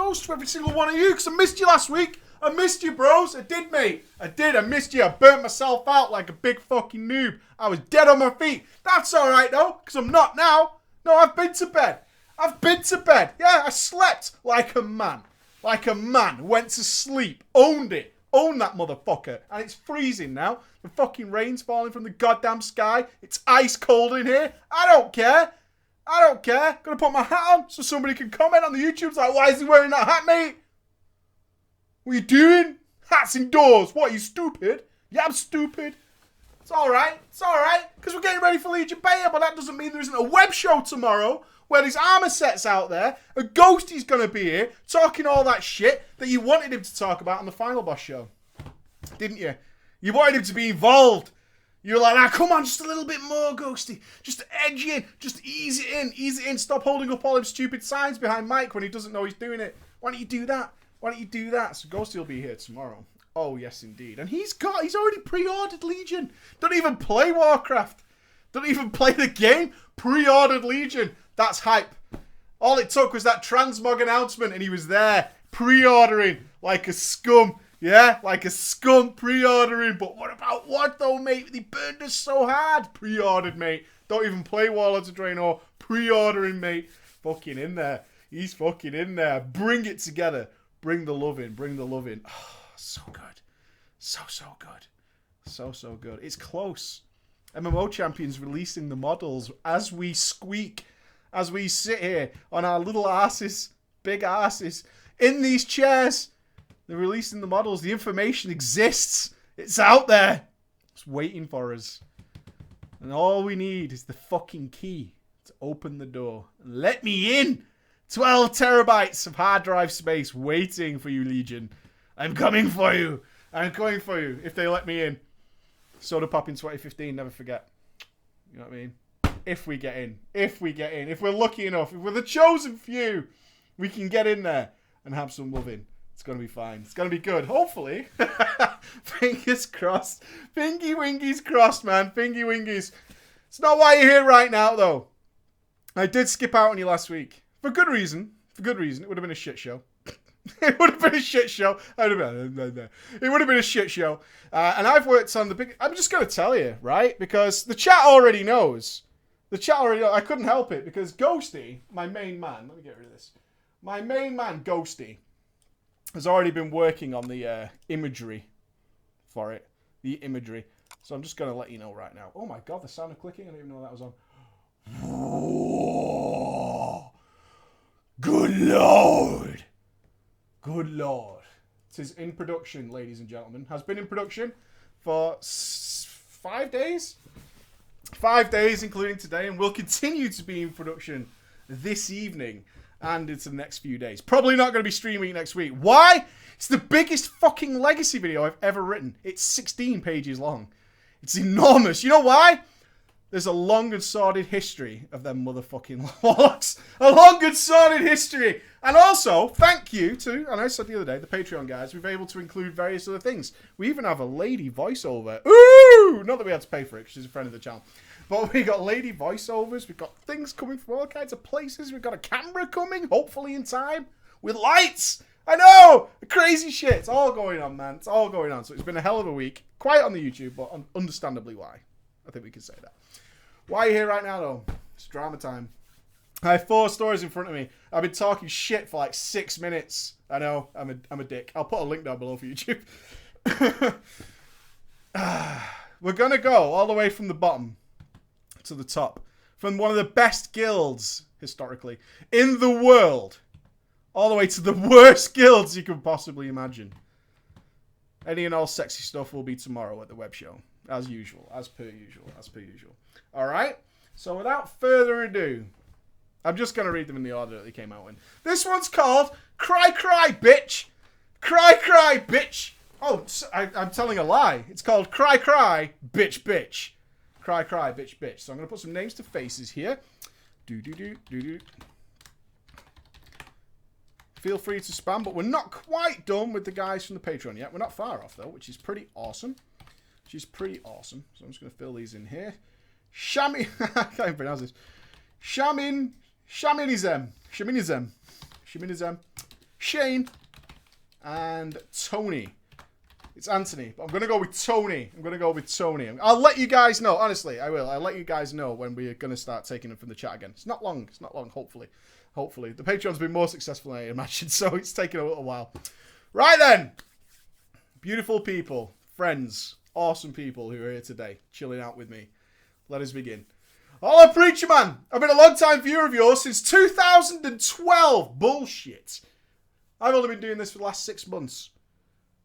close to every single one of you because I missed you last week. I missed you, bros. I did, mate. I did. I missed you. I burnt myself out like a big fucking noob. I was dead on my feet. That's all right, though, because I'm not now. No, I've been to bed. I've been to bed. Yeah, I slept like a man. Like a man. Went to sleep. Owned it. Owned that motherfucker. And it's freezing now. The fucking rain's falling from the goddamn sky. It's ice cold in here. I don't care. I don't care. Gonna put my hat on so somebody can comment on the YouTube's like, why is he wearing that hat, mate? What are you doing? Hats indoors. What, are you stupid? Yeah, I'm stupid. It's alright. It's alright. Because we're getting ready for Legion Beta, but that doesn't mean there isn't a web show tomorrow where there's armor sets out there. A Ghosty's going to be here talking all that shit that you wanted him to talk about on the Final Boss show. Didn't you? You wanted him to be involved. You were like, come on, just a little bit more, Ghosty. Just edge in. Just ease it in. Ease it in. Stop holding up all them stupid signs behind Mike when he doesn't know he's doing it. Why don't you do that? Why don't you do that? So Ghosty will be here tomorrow. Oh, yes, indeed. And he's already pre-ordered Legion. Don't even play Warcraft. Don't even play the game. Pre-ordered Legion. That's hype. All it took was that transmog announcement and he was there. Pre-ordering like a scum. Yeah, like a scum pre-ordering. But what about what though, mate? They burned us so hard. Pre-ordered, mate. Don't even play Warlords of Draenor. Pre-ordering, mate. Fucking in there. He's fucking in there. Bring it together. Bring the love in. Bring the love in. Oh, so good. So good. So good. It's close. MMO Champions releasing the models as we squeak. As we sit here on our little asses. Big asses. In these chairs. They're releasing the models. The information exists. It's out there. It's waiting for us. And all we need is the fucking key to open the door. And let me in. 12 terabytes of hard drive space waiting for you, Legion. I'm coming for you. I'm coming for you if they let me in. Soda Pop in 2015, never forget. You know what I mean? If we get in. If we get in. If we're lucky enough. If we're the chosen few. We can get in there and have some loving. It's going to be fine. It's going to be good. Hopefully. Fingers crossed. Fingy wingies crossed, man. Fingy wingies. It's not why you're here right now, though. I did skip out on you last week. For good reason. For good reason. It would have been a shit show. It would have been a shit show. It would have been a shit show. And I've worked on the big... I'm just going to tell you, right? Because the chat already knows. The chat already knows. I couldn't help it because Ghosty, my main man... Let me get rid of this. My main man, Ghosty, has already been working on the imagery for it. The imagery. So I'm just going to let you know right now. Oh my god, the sound of clicking. I didn't even know that was on. Whoa. Good lord. Good lord. It is in production, ladies and gentlemen. Has been in production for 5 days. 5 days, including today. And will continue to be in production this evening and into the next few days. Probably not going to be streaming next week. Why? It's the biggest fucking legacy video I've ever written. It's 16 pages long. It's enormous. You know why? There's a long and sordid history of them motherfucking warlocks. A long and sordid history. And also, thank you to, and I said the other day, the Patreon guys, we've been able to include various other things. We even have a lady voiceover. Ooh! Not that we had to pay for it, because she's a friend of the channel. But we got lady voiceovers. We've got things coming from all kinds of places. We've got a camera coming, hopefully in time, with lights. I know! Crazy shit. It's all going on, man. It's all going on. So it's been a hell of a week. Quiet on the YouTube, but understandably why. I think we can say that. Why are you here right now, though? It's drama time. I have 4 stories in front of me. I've been talking shit for like 6 minutes. I know. I'm a dick. I'll put a link down below for YouTube. We're going to go all the way from the bottom to the top. From one of the best guilds, historically, in the world. All the way to the worst guilds you could possibly imagine. Any and all sexy stuff will be tomorrow at the web show. As usual. As per usual. As per usual. Alright? So without further ado, I'm just going to read them in the order that they came out in. This one's called Cry Cry Bitch. Cry Cry Bitch. Oh, I'm telling a lie. It's called Cry Cry Bitch Bitch. Cry Cry Bitch Bitch. So I'm going to put some names to faces here. Feel free to spam, but we're not quite done with the guys from the Patreon yet. We're not far off, though, which is pretty awesome. Which is pretty awesome. So I'm just going to fill these in here. I can't even pronounce this. Shaminism. Shane, and Tony. It's Anthony, but I'm going to go with Tony. I'll let you guys know. Honestly, I will. I'll let you guys know when we're going to start taking them from the chat again. It's not long. Hopefully. The Patreon's been more successful than I imagined, so it's taken a little while. Right then. Beautiful people, friends, awesome people who are here today, chilling out with me. Let us begin. Hello, Preacher Man. I've been a long-time viewer of yours since 2012. Bullshit. I've only been doing this for the last 6 months.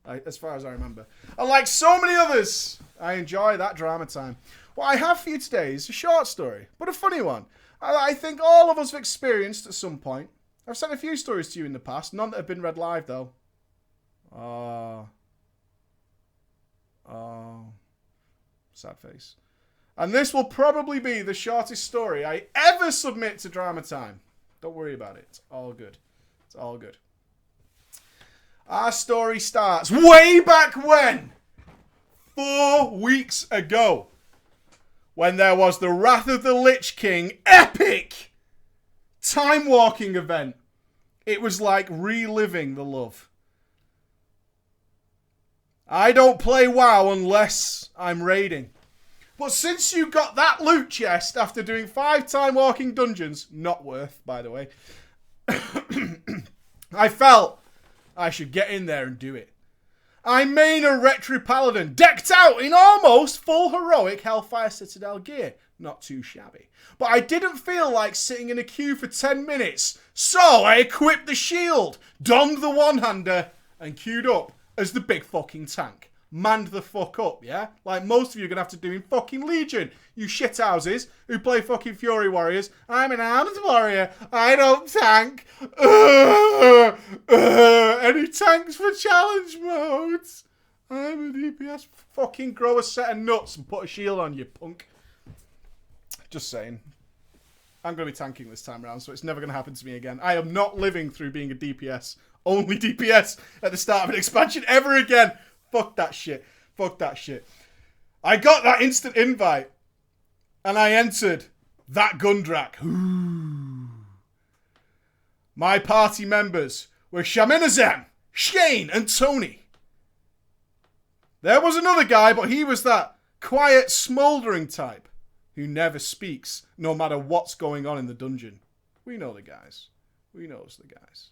As far as I remember. And like so many others, I enjoy that drama time. What I have for you today is a short story, but a funny one. I think all of us have experienced at some point. I've sent a few stories to you in the past, none that have been read live though. Sad face. And this will probably be the shortest story I ever submit to Drama Time. Don't worry about it. It's all good. It's all good. Our story starts way back when. 4 weeks ago. When there was the Wrath of the Lich King epic time walking event. It was like reliving the love. I don't play WoW unless I'm raiding. But since you got that loot chest after doing 5 time walking dungeons, not worth, by the way, I felt I should get in there and do it. I main a Retri Paladin, decked out in almost full heroic Hellfire Citadel gear. Not too shabby. But I didn't feel like sitting in a queue for 10 minutes, so I equipped the shield, donned the one-hander, and queued up as the big fucking tank. Manned the fuck up, yeah? Like most of you are going to have to do in fucking Legion. You shithouses who play fucking Fury Warriors. I'm an armed warrior. I don't tank. Any tanks for challenge modes? I'm a DPS. Fucking grow a set of nuts and put a shield on you, punk. Just saying. I'm going to be tanking this time around, so it's never going to happen to me again. I am not living through being a DPS. Only DPS at the start of an expansion ever again. Fuck that shit. Fuck that shit. I got that instant invite. And I entered that Gundrak. My party members were Shaminazem, Shane, and Tony. There was another guy, but he was that quiet, smouldering type who never speaks, no matter what's going on in the dungeon. We know the guys. We know the guys.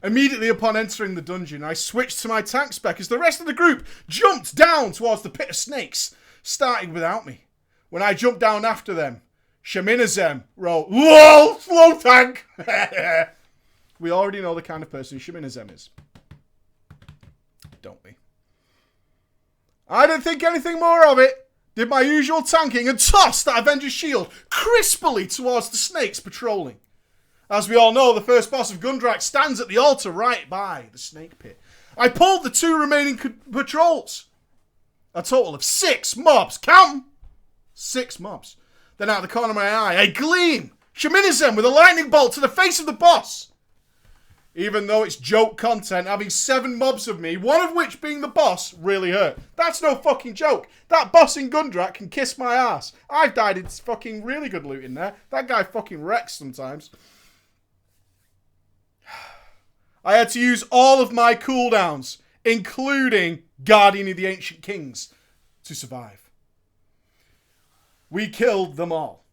Immediately upon entering the dungeon, I switched to my tank spec as the rest of the group jumped down towards the pit of snakes, starting without me. When I jumped down after them, Shaminazem wrote, LOL, slow tank! We already know the kind of person Shaminazem is. Don't we? I didn't think anything more of it. Did my usual tanking and tossed that Avenger's shield crisply towards the snakes patrolling. As we all know, the first boss of Gundrak stands at the altar right by the snake pit. I pulled the 2 remaining patrols. A total of 6 mobs. Count 'em. 6 mobs. Then out of the corner of my eye, a gleam. Shaminazem with a lightning bolt to the face of the boss. Even though it's joke content, having 7 mobs of me, one of which being the boss, really hurt. That's no fucking joke. That boss in Gundrak can kiss my ass. I've died in fucking really good loot in there. That guy fucking wrecks sometimes. I had to use all of my cooldowns, including Guardian of the Ancient Kings, to survive. We killed them all.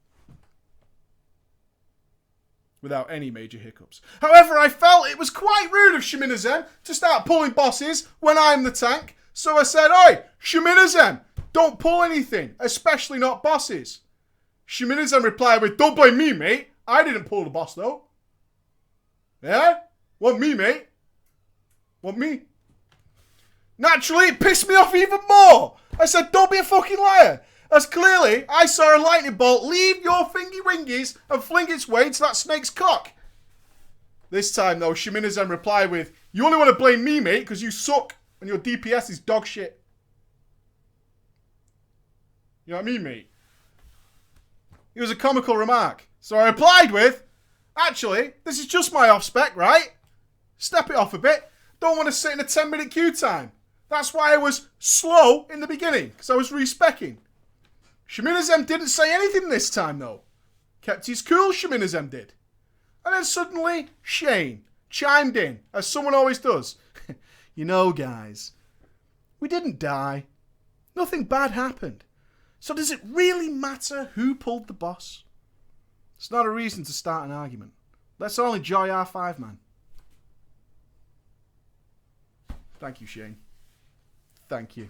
Without any major hiccups. However, I felt it was quite rude of Shaminazem to start pulling bosses when I'm the tank. So I said, Oi, Shaminazem, don't pull anything, especially not bosses. Shaminazem replied with, don't blame me, mate. I didn't pull the boss, though. Yeah? Want me, mate? Want me? Naturally, it pissed me off even more. I said, don't be a fucking liar. As clearly, I saw a lightning bolt leave your fingy wingies and fling its way to that snake's cock. This time, though, Shaminazem replied with, you only want to blame me, mate, because you suck and your DPS is dog shit. You know what I mean, mate? It was a comical remark. So I replied with, actually, this is just my off-spec, right? Step it off a bit. Don't want to sit in a 10-minute queue time. That's why I was slow in the beginning, because I was respecking. Shaminazem didn't say anything this time, though. Kept his cool, Shaminazem did. And then suddenly, Shane, chimed in, as someone always does. You know, guys, we didn't die. Nothing bad happened. So does it really matter who pulled the boss? It's not a reason to start an argument. Let's all enjoy our 5-man. Thank you, Shane. Thank you.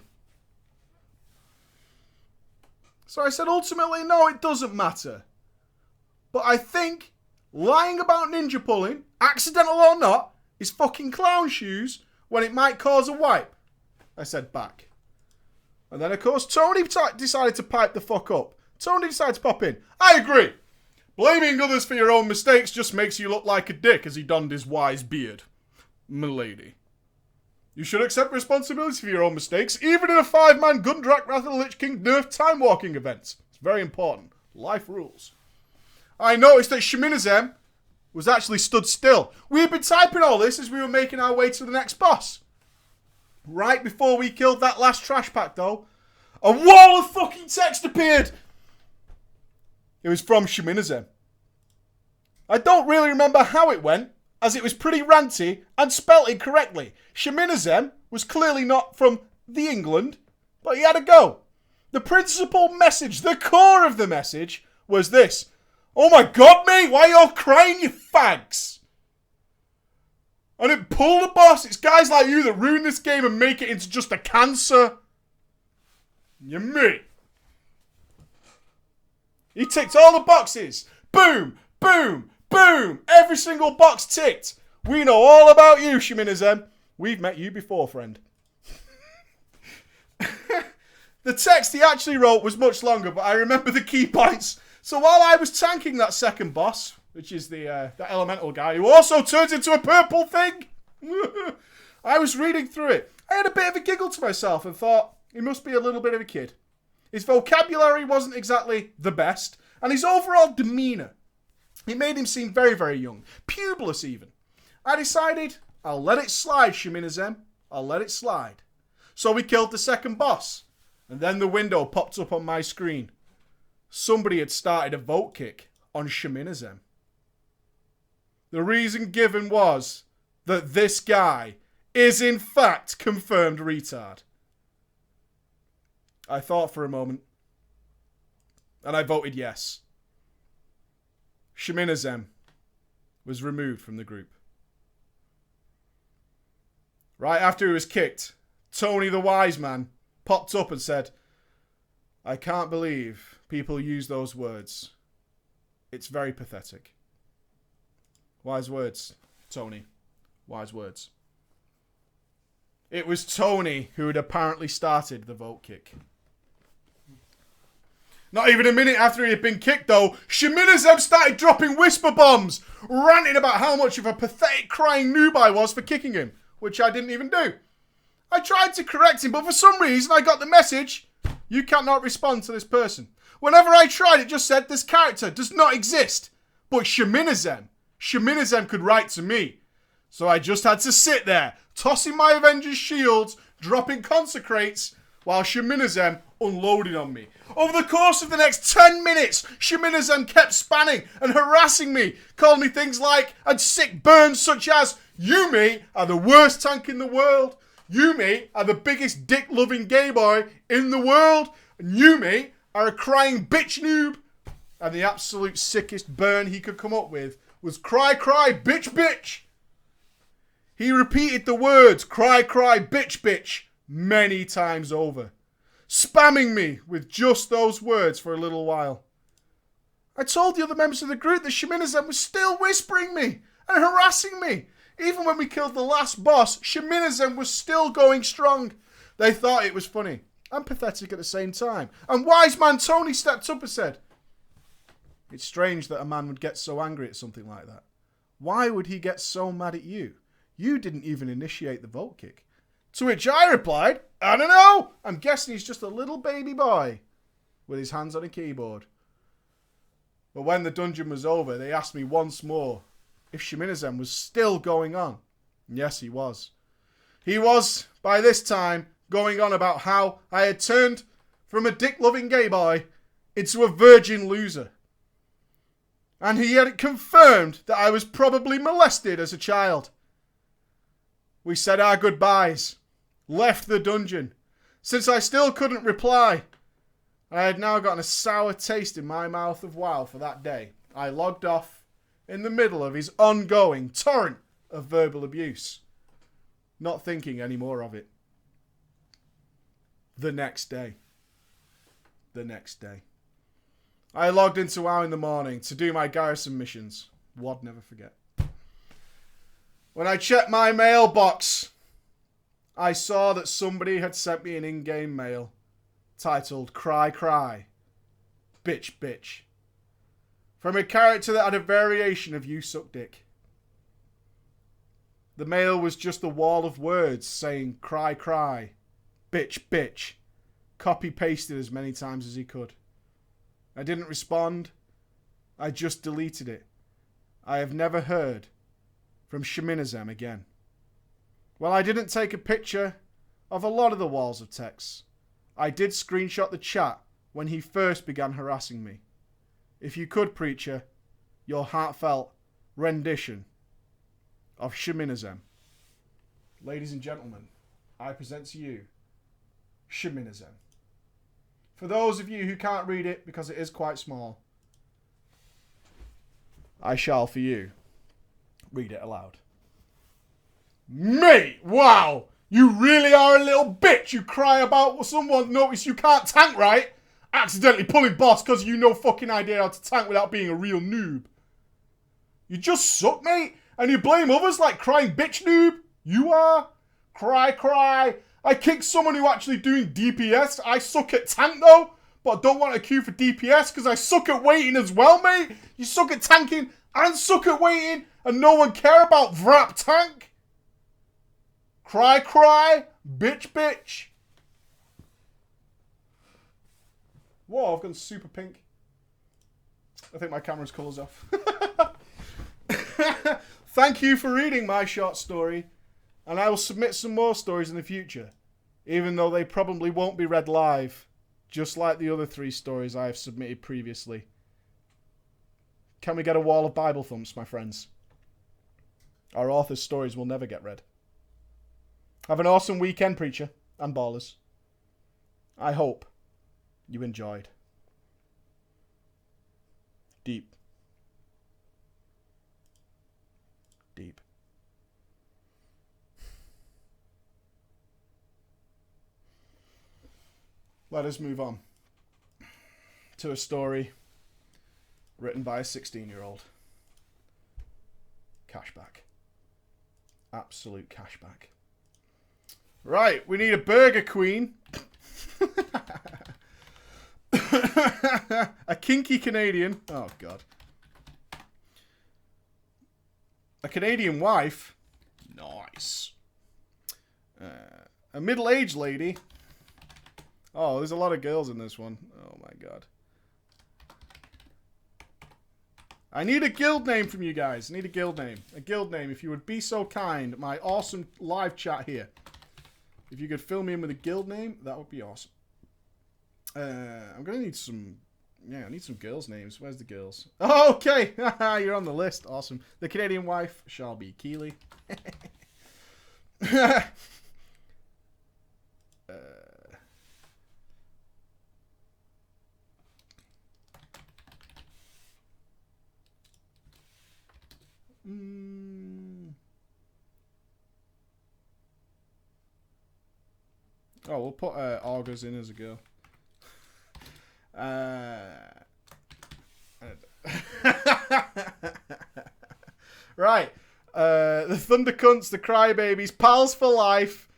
So I said, ultimately, no, it doesn't matter. But I think lying about ninja pulling, accidental or not, is fucking clown shoes when it might cause a wipe. I said back. And then, of course, Tony decided to pipe the fuck up. Tony decided to pop in. I agree. Blaming others for your own mistakes just makes you look like a dick, as he donned his wise beard. M'lady. You should accept responsibility for your own mistakes, even in a 5-man Gundrak Wrath of the Lich King nerf time-walking event. It's very important. Life rules. I noticed that Shaminazem was actually stood still. We had been typing all this as we were making our way to the next boss. Right before we killed that last trash pack, though, a wall of fucking text appeared. It was from Shaminazem. I don't really remember how it went, as it was pretty ranty and spelt incorrectly. Shaminazem was clearly not from the England, but he had a go. The principal message, the core of the message, was this. Oh my god, mate, why are you all crying, you fags? I didn't pull the boss. It's guys like you that ruin this game and make it into just a cancer. You me. He ticked all the boxes. Boom, boom, boom. Every single box ticked. We know all about you, Shaminazem. We've met you before, friend. The text he actually wrote was much longer, but I remember the key points. So while I was tanking that second boss, which is the elemental guy who also turns into a purple thing, I was reading through it. I had a bit of a giggle to myself and thought, he must be a little bit of a kid. His vocabulary wasn't exactly the best, and his overall demeanour, it made him seem very, very young. Pubeless, even. I decided, I'll let it slide, Shaminazem. I'll let it slide. So we killed the second boss, and then the window popped up on my screen. Somebody had started a vote kick on Shaminazem. The reason given was that this guy is in fact confirmed retard. I thought for a moment, and I voted yes. Shaminazem was removed from the group. Right after he was kicked, Tony the wise man popped up and said, I can't believe people use those words. It's very pathetic. Wise words, Tony. Wise words. It was Tony who had apparently started the vote kick. Not even a minute after he had been kicked, though, Shaminazem started dropping whisper bombs, ranting about how much of a pathetic crying noob I was for kicking him, which I didn't even do. I tried to correct him, but for some reason I got the message, you cannot respond to this person. Whenever I tried, it just said this character does not exist. But Shaminazem could write to me. So I just had to sit there, tossing my Avengers shields, dropping consecrates, while Shaminazem unloaded on me. Over the course of the next 10 minutes, Shaminazem kept spanning and harassing me, calling me things like, and sick burns such as, you, mate, are the worst tank in the world. You, mate, are the biggest dick-loving gay boy in the world. And you, mate, are a crying bitch noob. And the absolute sickest burn he could come up with was cry, cry, bitch, bitch. He repeated the words cry, cry, bitch, bitch many times over, spamming me with just those words for a little while. I told the other members of the group that Shaminazem was still whispering me and harassing me. Even when we killed the last boss, Shaminazem was still going strong. They thought it was funny and pathetic at the same time. And wise man Tony stepped up and said, it's strange that a man would get so angry at something like that. Why would he get so mad at you? You didn't even initiate the vote kick. To which I replied, I don't know. I'm guessing he's just a little baby boy with his hands on a keyboard. But when the dungeon was over, they asked me once more if Shaminazem was still going on. Yes, he was. He was, by this time, going on about how I had turned from a dick-loving gay boy into a virgin loser. And he had confirmed that I was probably molested as a child. We said our goodbyes, left the dungeon. Since I still couldn't reply, I had now gotten a sour taste in my mouth of WoW for that day. I logged off in the middle of his ongoing torrent of verbal abuse, not thinking any more of it. The next day. I logged into WoW in the morning to do my garrison missions. Wad never forget. When I checked my mailbox, I saw that somebody had sent me an in-game mail titled Cry Cry, Bitch Bitch, from a character that had a variation of You Suck Dick. The mail was just a wall of words saying Cry Cry, Bitch Bitch, copy-pasted as many times as he could. I didn't respond. I just deleted it. I have never heard from Shaminazem again. Well, I didn't take a picture of a lot of the walls of text. I did screenshot the chat when he first began harassing me. If you could, Preacher, your heartfelt rendition of Shaminazem. Ladies and gentlemen, I present to you Shaminazem. For those of you who can't read it because it is quite small, I shall, for you, read it aloud. Mate, wow! You really are a little bitch. You cry about someone noticed you can't tank right, accidentally pulling boss because you no fucking idea how to tank without being a real noob. You just suck, mate, and you blame others like crying bitch noob. You are. Cry, cry. I kicked someone who actually doing DPS. I suck at tank though, but I don't want a queue for DPS because I suck at waiting as well, mate. You suck at tanking and suck at waiting, and no one care about Vrap tank. Cry, cry, bitch, bitch. Whoa, I've gone super pink. I think my camera's colour's off. Thank you for reading my short story, and I will submit some more stories in the future, even though they probably won't be read live, just like the other 3 stories I have submitted previously. Can we get a wall of Bible thumps, my friends? Our author's stories will never get read. Have an awesome weekend, Preacher and Ballers. I hope you enjoyed. Deep. Deep. Let us move on to a story written by a 16-year-old. Cashback. Absolute cashback. Right, we need a burger queen. A kinky Canadian. Oh, God. A Canadian wife. Nice. A middle-aged lady. Oh, there's a lot of girls in this one. Oh, my God. I need a guild name from you guys. I need a guild name. A guild name, if you would be so kind. My awesome live chat here. If you could fill me in with a guild name, that would be awesome. I'm going to need some... Yeah, I need some girls' names. Where's the girls? Oh, okay. You're on the list. Awesome. The Canadian wife shall be Keely. Oh, we'll put Augurs in as a girl. Right. The Thundercunts, the Crybabies, Pals for Life.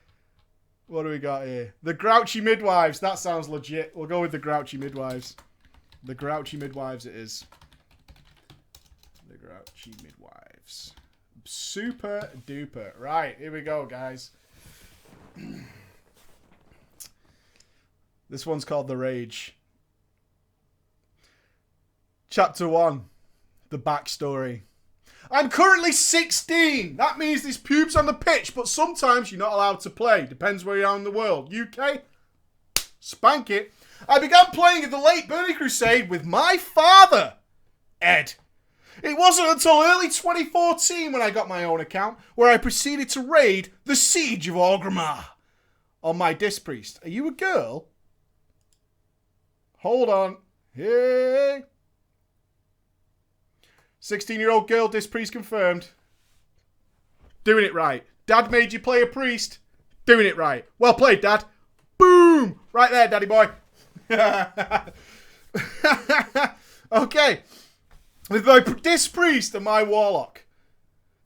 What do we got here? The Grouchy Midwives. That sounds legit. We'll go with the Grouchy Midwives. The Grouchy Midwives it is. The Grouchy Midwives. Super duper. Right, here we go, guys. This one's called The Rage. Chapter 1. The backstory. I'm currently 16. That means there's pubes on the pitch, but sometimes you're not allowed to play. Depends where you are in the world. UK? Spank it. I began playing at the late Burning Crusade with my father, Ed. It wasn't until early 2014 when I got my own account where I proceeded to raid the Siege of Orgrimmar on my Disc Priest. Are you a girl? Hold on. Hey. 16-year-old girl Disc Priest confirmed. Doing it right. Dad made you play a priest. Doing it right. Well played, Dad. Boom! Right there, Daddy boy. Okay. With my Disc Priest and my Warlock,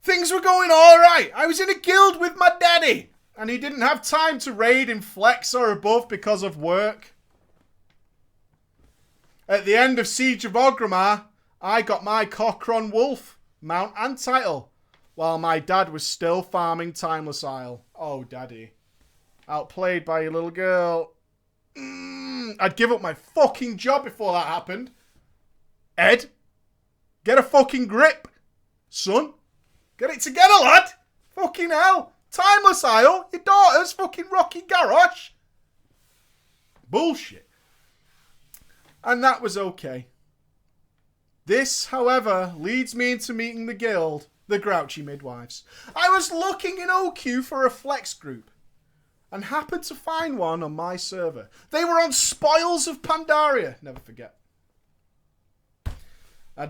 things were going alright. I was in a guild with my daddy, and he didn't have time to raid in Flex or above because of work. At the end of Siege of Orgrimmar, I got my Cochron Wolf mount and title, while my dad was still farming Timeless Isle. Oh, Daddy. Outplayed by your little girl. I'd give up my fucking job before that happened. Ed, get a fucking grip. Son, get it together, lad. Fucking hell. Timeless Isle, your daughter's fucking Rocky Garrosh. Bullshit. And that was okay. This, however, leads me into meeting the guild, the Grouchy Midwives. I was looking in OQ for a flex group and happened to find one on my server. They were on Spoils of Pandaria. Never forget. And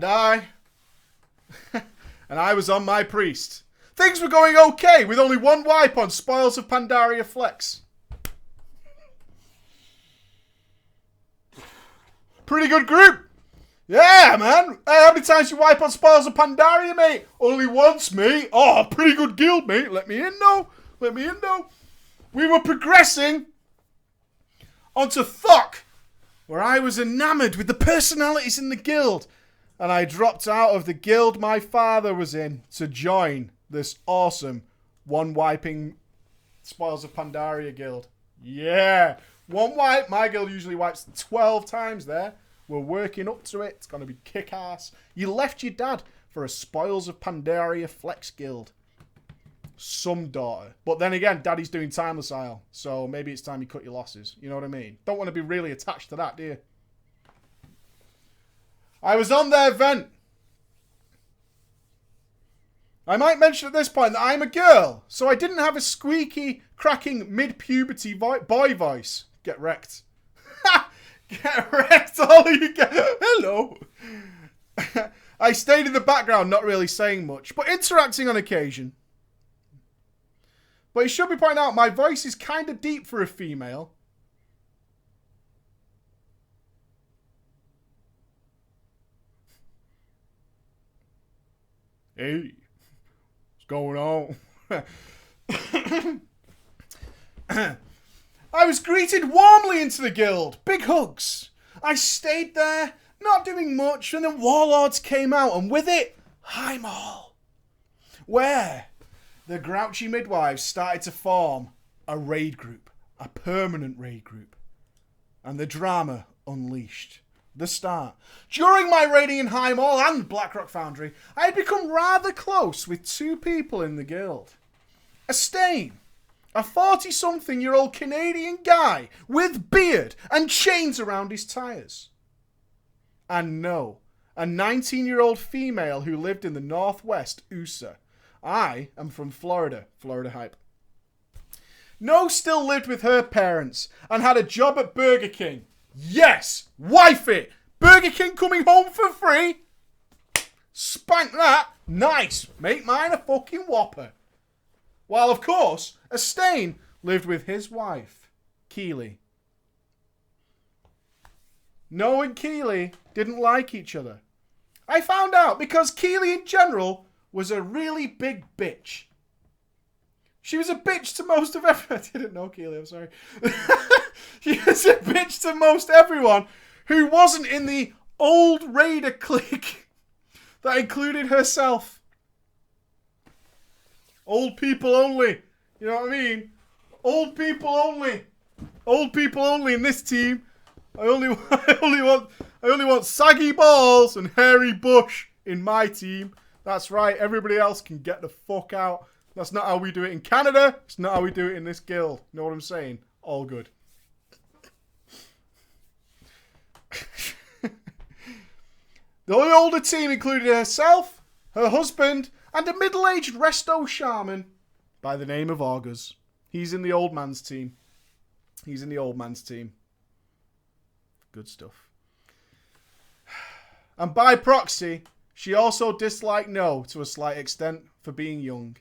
I was on my priest. Things were going okay with only one wipe on Spoils of Pandaria flex. Pretty good group. Yeah, man. Hey, how many times you wipe on Spoils of Pandaria, mate? Only once, mate. Oh, pretty good guild, mate. Let me in, though. Let me in, though. We were progressing onto Thok, where I was enamoured with the personalities in the guild. And I dropped out of the guild my father was in to join this awesome one-wiping Spoils of Pandaria guild. Yeah. One wipe. My guild usually wipes 12 times there. We're working up to it. It's going to be kick-ass. You left your dad for a Spoils of Pandaria flex guild. Some daughter. But then again, daddy's doing Timeless Isle. So maybe it's time you cut your losses. You know what I mean? Don't want to be really attached to that, do you? I was on their event. I might mention at this point that I'm a girl, so I didn't have a squeaky, cracking mid-puberty boy voice. Get wrecked. Get wrecked, all you get. Hello. I stayed in the background, not really saying much, but interacting on occasion. But it should be pointed out, my voice is kind of deep for a female. Hey, what's going on? I was greeted warmly into the guild. Big hugs. I stayed there, not doing much, and then Warlords came out, and with it, Heimall. Where the Grouchy Midwives started to form a raid group. A permanent raid group. And the drama unleashed. The start. During my raiding in Heimall and Blackrock Foundry, I had become rather close with two people in the guild. A Stain, a 40-something-year-old Canadian guy with beard and chains around his tyres. And No, a 19-year-old female who lived in the northwest USA. I am from Florida. Florida hype. No still lived with her parents and had a job at Burger King. Yes! Wife it! Burger King coming home for free? Spank that. Nice. Make mine a fucking Whopper. While, of course, a Stain lived with his wife, Keely. No and Keely didn't like each other. I found out because Keely in general was a really big bitch. She was a bitch to most of everyone. I didn't know Keely, I'm sorry. She was a bitch to most everyone who wasn't in the old raider clique that included herself. Old people only. You know what I mean? Old people only. Old people only in this team. I only want saggy balls and hairy bush in my team. That's right. Everybody else can get the fuck out. That's not how we do it in Canada. It's not how we do it in this guild. Know what I'm saying? All good. The older team included herself, her husband, and a middle-aged resto shaman by the name of August. He's in the old man's team. Good stuff. And by proxy, she also disliked No to a slight extent for being young.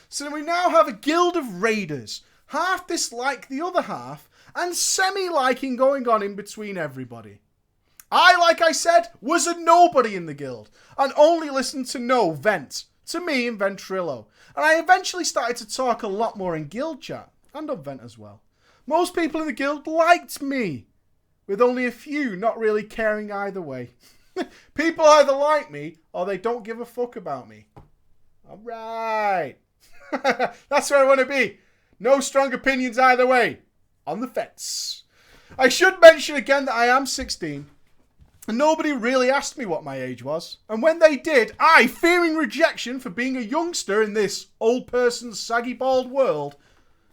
So we now have a guild of raiders, half dislike the other half, and semi-liking going on in between everybody. I, like I said, was a nobody in the guild, and only listened to No vent, to me and Ventrilo, and I eventually started to talk a lot more in guild chat, and on vent as well. Most people in the guild liked me, with only a few not really caring either way. People either like me, or they don't give a fuck about me. Alright. That's where I want to be. No strong opinions either way. On the fence. I should mention again that I am 16. And nobody really asked me what my age was. And when they did, I, fearing rejection for being a youngster in this old person's saggy bald world,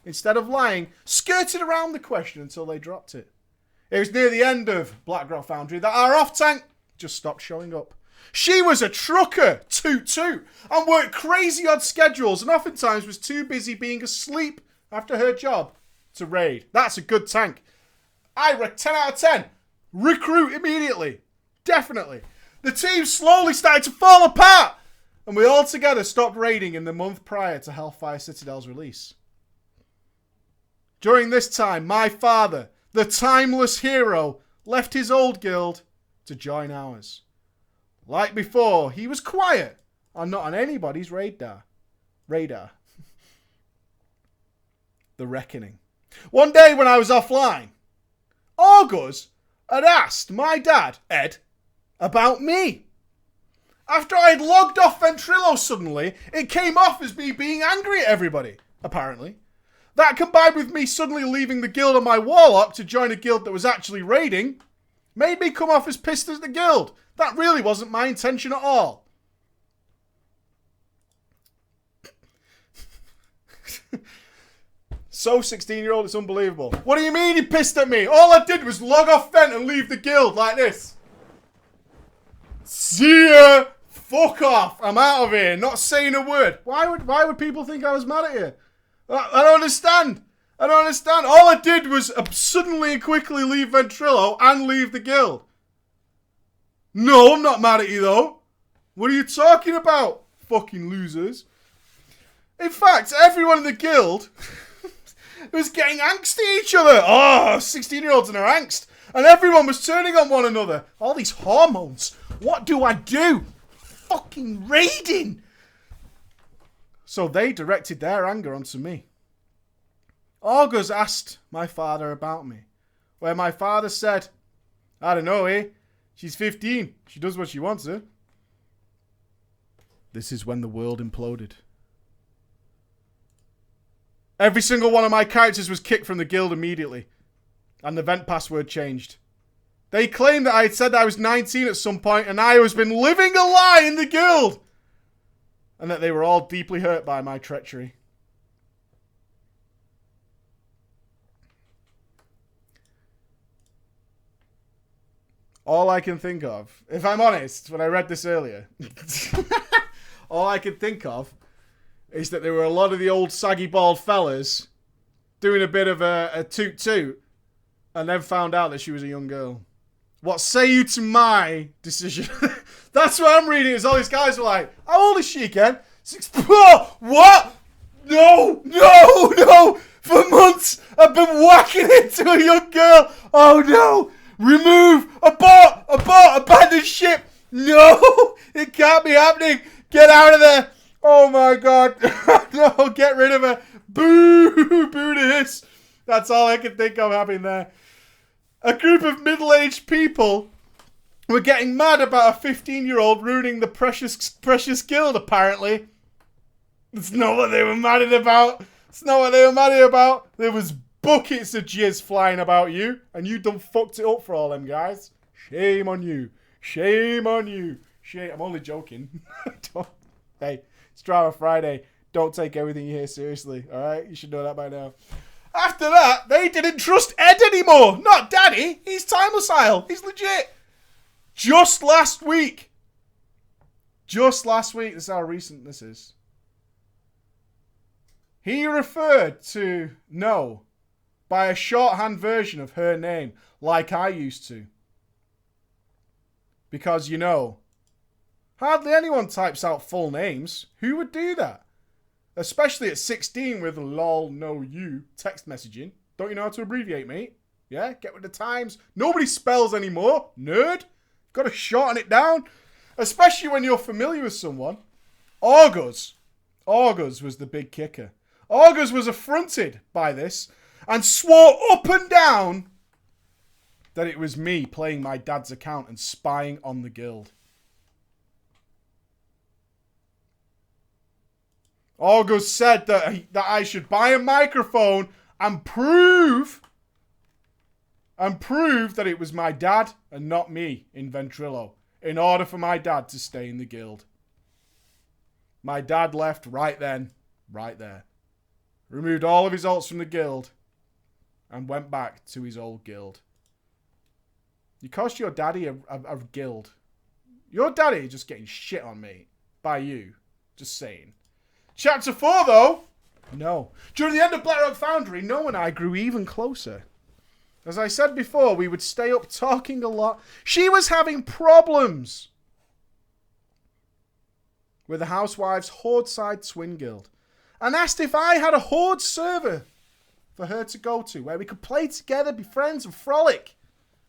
instead of lying, skirted around the question until they dropped it. It was near the end of Blackrock Foundry that our off-tank just stopped showing up. She was a trucker, toot, and worked crazy odd schedules and oftentimes was too busy being asleep after her job to raid. That's a good tank. I reckon 10 out of 10. Recruit immediately. Definitely. The team slowly started to fall apart, and we all together stopped raiding in the month prior to Hellfire Citadel's release. During this time, my father, the timeless hero, left his old guild to join ours. Like before, he was quiet and not on anybody's radar. The Reckoning. One day when I was offline, August had asked my dad, Ed, about me. After I had logged off Ventrilo suddenly, it came off as me being angry at everybody, apparently. That combined with me suddenly leaving the guild on my warlock to join a guild that was actually raiding, made me come off as pissed at the guild. That really wasn't my intention at all. So 16-year-old, it's unbelievable. What do you mean he pissed at me? All I did was log off Vent and leave the guild like this. See ya! Fuck off! I'm out of here. Not saying a word. Why would people think I was mad at you? I don't understand. All I did was suddenly and quickly leave Ventrilo and leave the guild. No, I'm not mad at you though. What are you talking about? Fucking losers. In fact, everyone in the guild was getting angsty at each other. Oh, 16-year-olds and their angst. And everyone was turning on one another. All these hormones. What do I do? Fucking raiding. So they directed their anger onto me. August asked my father about me, where my father said, I don't know, eh? She's 15. She does what she wants, eh? This is when the world imploded. Every single one of my characters was kicked from the guild immediately, and the vent password changed. They claimed that I had said I was 19 at some point, and I was been living a lie in the guild, and that they were all deeply hurt by my treachery. All I can think of, if I'm honest, when I read this earlier, all I can think of is that there were a lot of the old saggy bald fellas doing a bit of a toot-toot and then found out that she was a young girl. What say you to my decision? That's what I'm reading, is all these guys were like, how old is she again? Oh, what? No! For months I've been whacking into a young girl. Oh no! Remove! Abort! Abandon ship! No! It can't be happening! Get out of there! Oh my god! No, get rid of her! Boo! Boo to this! That's all I can think of happening there. A group of middle-aged people were getting mad about a 15-year-old ruining the precious guild, apparently. It's not what they were mad about. There was buckets of jizz flying about you, and you done fucked it up for all them guys. Shame on you. Shame. I'm only joking. Hey, it's Drama Friday. Don't take everything you hear seriously, alright? You should know that by now. After that, they didn't trust Ed anymore. Not Daddy. He's timeless. He's legit. Just last week, Just last week, this is how recent this is. He referred to No by a shorthand version of her name, like I used to. Because, you know, hardly anyone types out full names. Who would do that? Especially at 16 with lol, no, you text messaging. Don't you know how to abbreviate, mate? Yeah, get with the times. Nobody spells anymore, nerd. Got to shorten it down. Especially when you're familiar with someone. August was the big kicker. August was affronted by this and swore up and down that it was me playing my dad's account and spying on the guild. August said that I should buy a microphone and prove that it was my dad and not me in Ventrilo in order for my dad to stay in the guild. My dad left right then, right there. Removed all of his alts from the guild and went back to his old guild. You cost your daddy a guild. Your daddy just getting shit on me by you. Just saying. Chapter 4, though. No. During the end of Blackrock Foundry, Noah and I grew even closer. As I said before, we would stay up talking a lot. She was having problems with the Housewives Horde-side Twin Guild and asked if I had a Horde server for her to go to where we could play together, be friends and frolic.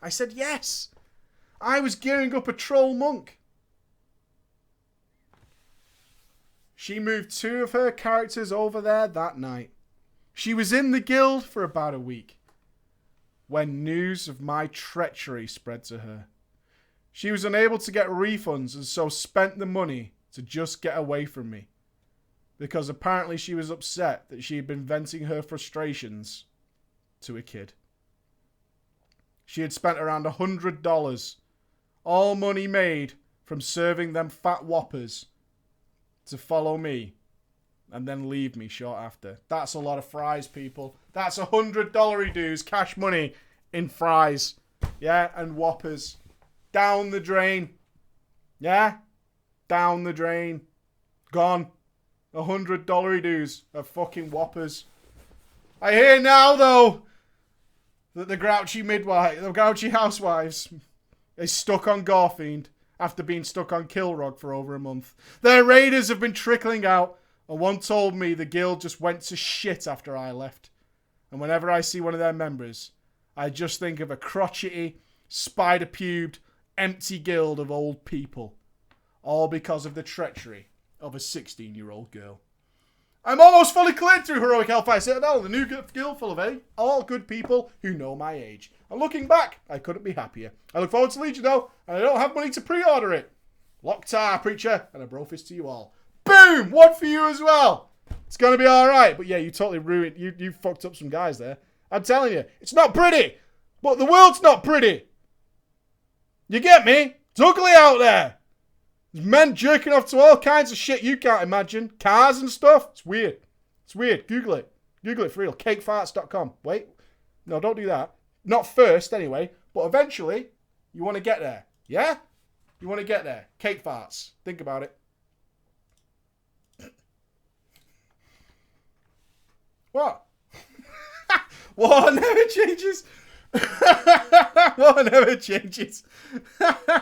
I said yes. I was gearing up a troll monk. She moved 2 of her characters over there that night. She was in the guild for about a week when news of my treachery spread to her. She was unable to get refunds and so spent the money to just get away from me. Because apparently she was upset that she had been venting her frustrations to a kid. She had spent around $100, all money made from serving them fat whoppers, to follow me and then leave me short after. That's a lot of fries, people. That's $100 dues, cash money in fries. Yeah, and whoppers. Down the drain. Yeah? Down the drain. Gone. $100 dues of fucking whoppers. I hear now, though, that the grouchy housewives is stuck on Gorefiend after being stuck on Kilrog for over a month. Their raiders have been trickling out, and one told me the guild just went to shit after I left. And whenever I see one of their members, I just think of a crotchety, spider-pubed, empty guild of old people. All because of the treachery of a 16-year-old girl. I'm almost fully cleared through Heroic Hellfire Citadel, the new guild full of all good people who know my age. And looking back, I couldn't be happier. I look forward to Legion though, and I don't have money to pre-order it. Locktar, Preacher, and a brofist to you all. Boom! One for you as well. It's going to be alright, but yeah, you totally ruined, you fucked up some guys there. I'm telling you, it's not pretty, but the world's not pretty. You get me? It's ugly out there. There's men jerking off to all kinds of shit you can't imagine. Cars and stuff. It's weird. It's weird. Google it. Google it for real. Cakefarts.com. Wait. No, don't do that. Not first, anyway. But eventually, you want to get there. Yeah? You want to get there. Cake farts. Think about it. What? War never changes. War never changes.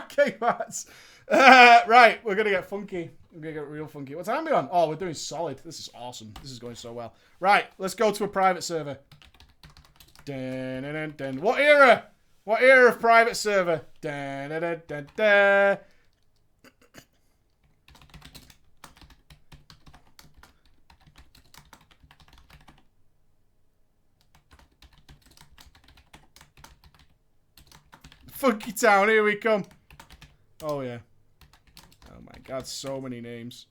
Cake farts. Right, we're going to get funky. We're going to get real funky. What time are we on? Oh, we're doing solid. This is awesome. This is going so well. Right, let's go to a private server. Dun, dun, dun, dun. What era? What era of private server? Dun, dun, dun, dun, dun. Funky Town, here we come. Oh, yeah. Oh, my God, so many names.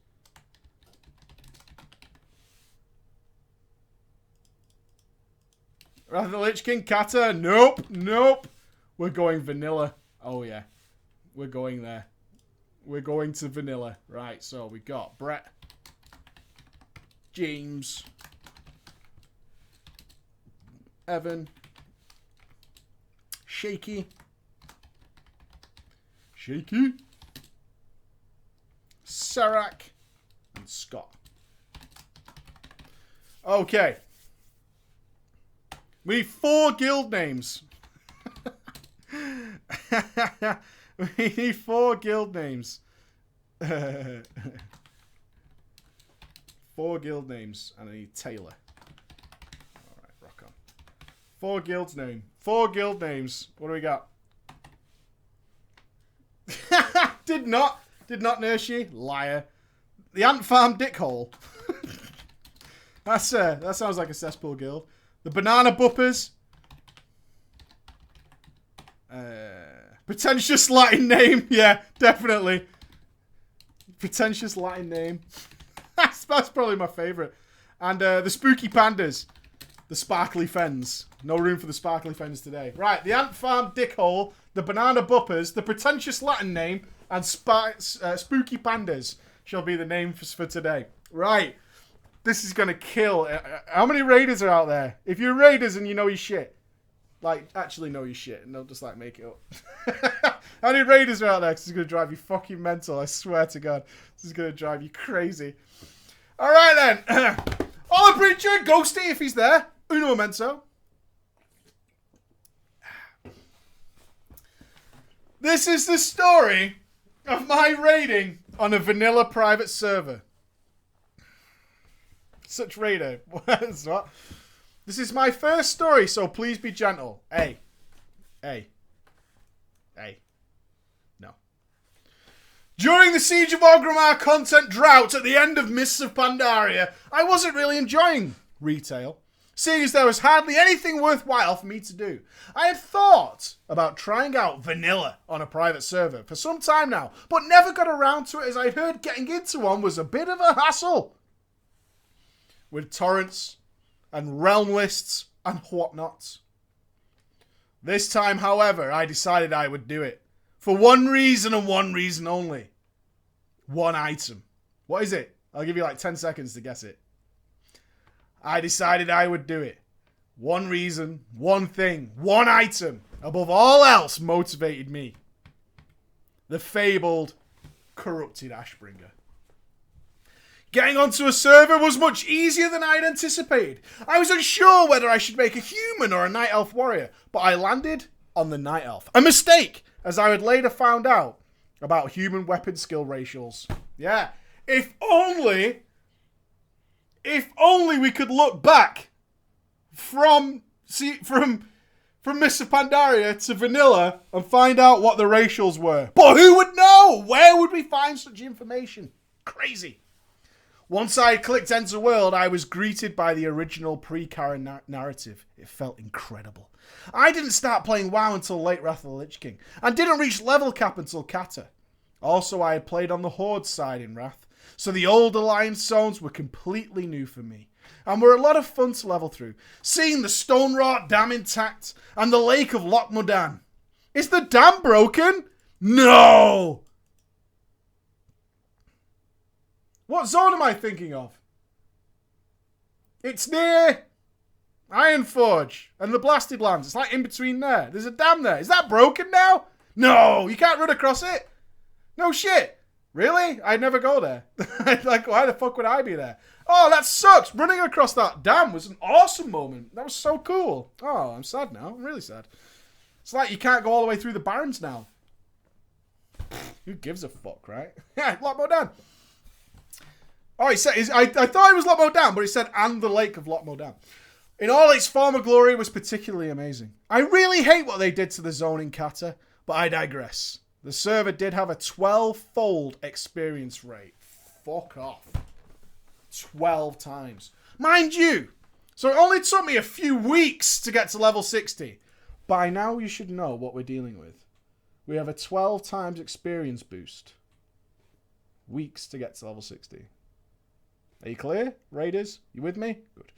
Wrath of the Lich King, Kata. Nope, nope. We're going vanilla. Oh, yeah. We're going there. We're going to vanilla. Right, so we got Brett. James. Evan. Shaky. Serac, and Scott. Okay. We need 4 guild names. We need 4 guild names. 4 guild names, and I need Taylor. Alright, rock on. 4 guild names. 4 guild names. What do we got? Did not nurse you. Liar. The Ant Farm Dickhole. That sounds like a cesspool guild. The Banana Buppers. Pretentious Latin name. Yeah, definitely. Pretentious Latin name. That's probably my favourite. And the Spooky Pandas. The Sparkly Fens. No room for the Sparkly Fens today. Right, the Ant Farm Dickhole, the Banana Buppers, the Pretentious Latin name, and Spooky Pandas shall be the name for today. Right. This is going to kill. How many raiders are out there? If you're raiders and you know your shit, like, actually know your shit, and don't just, like, make it up. How many raiders are out there? 'Cause this is going to drive you fucking mental. I swear to God. This is going to drive you crazy. All right, then. Holla, Preacher. Ghosty, if he's there. Uno momento. This is the story of my raiding on a vanilla private server. Such raider. What? This is my first story, so please be gentle. Hey. No. During the Siege of Orgrimmar content drought at the end of Mists of Pandaria, I wasn't really enjoying retail, seeing as there was hardly anything worthwhile for me to do. I had thought about trying out vanilla on a private server for some time now, but never got around to it as I'd heard getting into one was a bit of a hassle. With torrents and realm lists and whatnot. This time, however, I decided I would do it. For one reason and one reason only. One item. What is it? I'll give you like 10 seconds to guess it. I decided I would do it. One reason, one thing, one item, above all else, motivated me. The fabled, corrupted Ashbringer. Getting onto a server was much easier than I had anticipated. I was unsure whether I should make a human or a night elf warrior, but I landed on the night elf. A mistake, as I had later found out about human weapon skill ratios. Yeah, if only we could look back from Mists of Pandaria to vanilla and find out what the ratios were. But who would know? Where would we find such information? Crazy. Once I clicked Enter World, I was greeted by the original pre-Karen narrative. It felt incredible. I didn't start playing WoW until late Wrath of the Lich King, and didn't reach level cap until Kata. Also, I had played on the Horde side in Wrath, so the old Alliance zones were completely new for me, and were a lot of fun to level through, seeing the Stone-wrought Dam intact, and the Lake of Loch Modan. Is the dam broken? No! What zone am I thinking of? It's near Ironforge and the Blasted Lands. It's like in between there. There's a dam there. Is that broken now? No, you can't run across it. No shit. Really? I'd never go there. Like, why the fuck would I be there? Oh, that sucks. Running across that dam was an awesome moment. That was so cool. Oh, I'm sad now. I'm really sad. It's like you can't go all the way through the Barrens now. Who gives a fuck, right? Yeah, Loch Modan. Oh, he said, I thought it was Loch Modan, but it said, and the Lake of Loch Modan. In all its former glory, it was particularly amazing. I really hate what they did to the zone in Kata, but I digress. The server did have a 12-fold experience rate. Fuck off. 12 times. Mind you, so it only took me a few weeks to get to level 60. By now, you should know what we're dealing with. We have a 12 times experience boost. Weeks to get to level 60. Are you clear, Raiders? You with me? Good.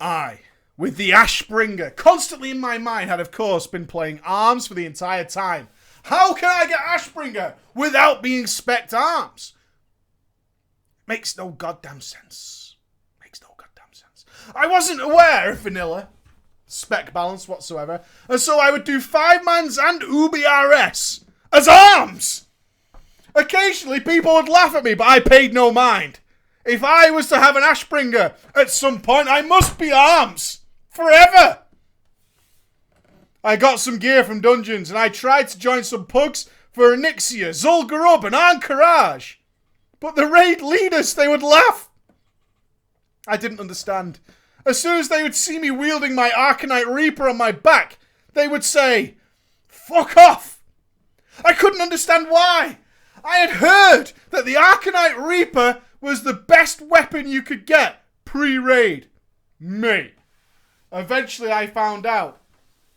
I, with the Ashbringer constantly in my mind, had of course been playing arms for the entire time. How can I get Ashbringer without being spec'd arms? Makes no goddamn sense. Makes no goddamn sense. I wasn't aware of vanilla spec balance whatsoever, and so I would do 5-mans and UBRS as arms. Occasionally people would laugh at me, but I paid no mind. If I was to have an Ashbringer at some point, I must be arms. Forever. I got some gear from Dungeons and I tried to join some pugs for Onyxia, Zul'Gurub and Ahn'Qiraj. But the raid leaders, they would laugh. I didn't understand. As soon as they would see me wielding my Arcanite Reaper on my back, they would say, "Fuck off." I couldn't understand why. I had heard that the Arcanite Reaper was the best weapon you could get pre-raid. Mate. Eventually I found out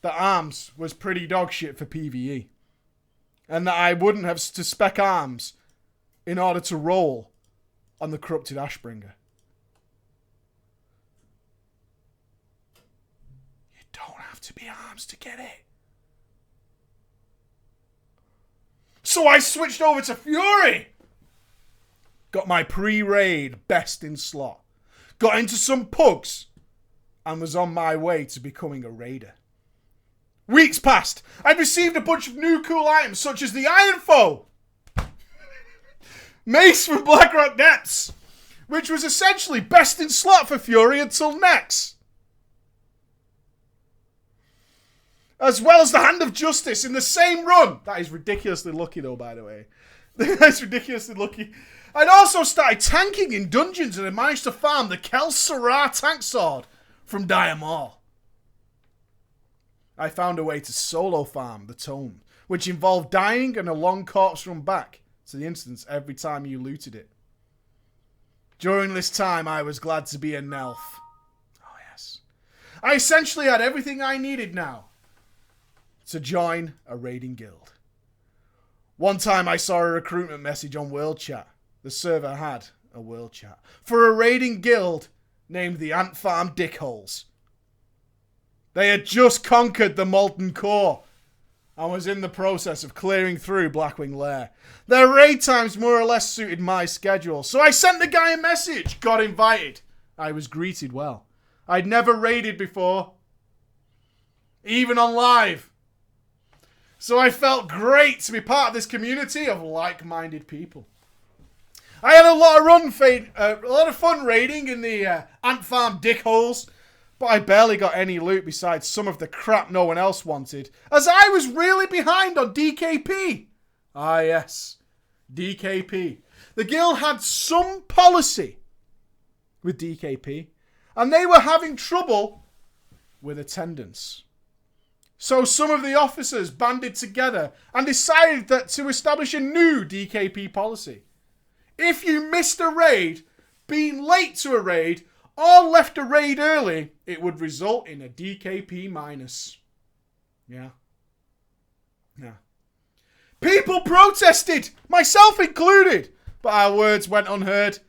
that arms was pretty dog shit for PvE. And that I wouldn't have to spec arms in order to roll on the corrupted Ashbringer. You don't have to be arms to get it. So I switched over to Fury. Got my pre-raid best in slot. Got into some pugs. And was on my way to becoming a raider. Weeks passed. I'd received a bunch of new cool items such as the Iron Foe. Mace from Blackrock Depths. Which was essentially best in slot for Fury until next. As well as the Hand of Justice in the same run. That is ridiculously lucky though, by the way. That's ridiculously lucky. I'd also started tanking in Dungeons and I managed to farm the Kel Sarah tank sword from Dire Maul. I found a way to solo farm the Tome, which involved dying and a long corpse run back to the instance every time you looted it. During this time, I was glad to be a Nelf. Oh yes. I essentially had everything I needed now to join a raiding guild. One time I saw a recruitment message on World Chat. The server had a World Chat for a raiding guild named the Ant Farm Dickholes. They had just conquered the Molten Core and was in the process of clearing through Blackwing Lair. Their raid times more or less suited my schedule, so I sent the guy a message, got invited. I was greeted well. I'd never raided before, even on live. So I felt great to be part of this community of like-minded people. I had a lot of fun raiding in the Ant Farm Dickholes, but I barely got any loot besides some of the crap no one else wanted, as I was really behind on DKP. Ah yes, DKP. The guild had some policy with DKP, and they were having trouble with attendance. So some of the officers banded together and decided that to establish a new DKP policy. If you missed a raid, being late to a raid, or left a raid early, it would result in a DKP minus. Yeah. People protested, myself included, but our words went unheard.